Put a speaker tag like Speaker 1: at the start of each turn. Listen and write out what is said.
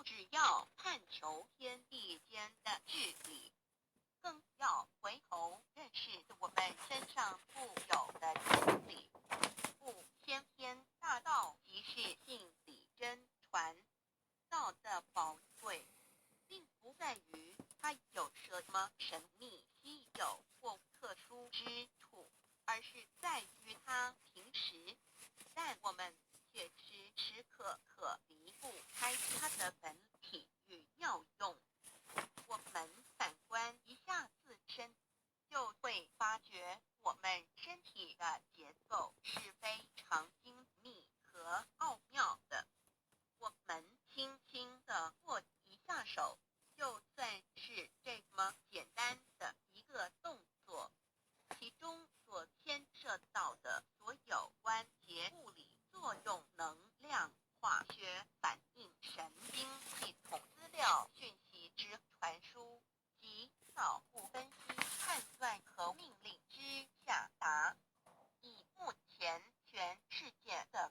Speaker 1: 只要探求天地间的治理，更要回头认识我们身上富有的真理。故先天大道即是性理真传道的宝贵，并不在于它有什么神秘稀有或特殊之处，而是在于它平时，但我们却时时刻刻离不开它的本体与妙用。我们反观一下自身，就会发觉我们身体的结构是非常精密和奥妙的。我们轻轻地握一下手，就算是这么简单的一个动作，其中所牵涉到的所有关节物理作用、能量、化学反应、神经系统、资料讯息之传输及脑部分析、判断和命令之下达，以目前全世界的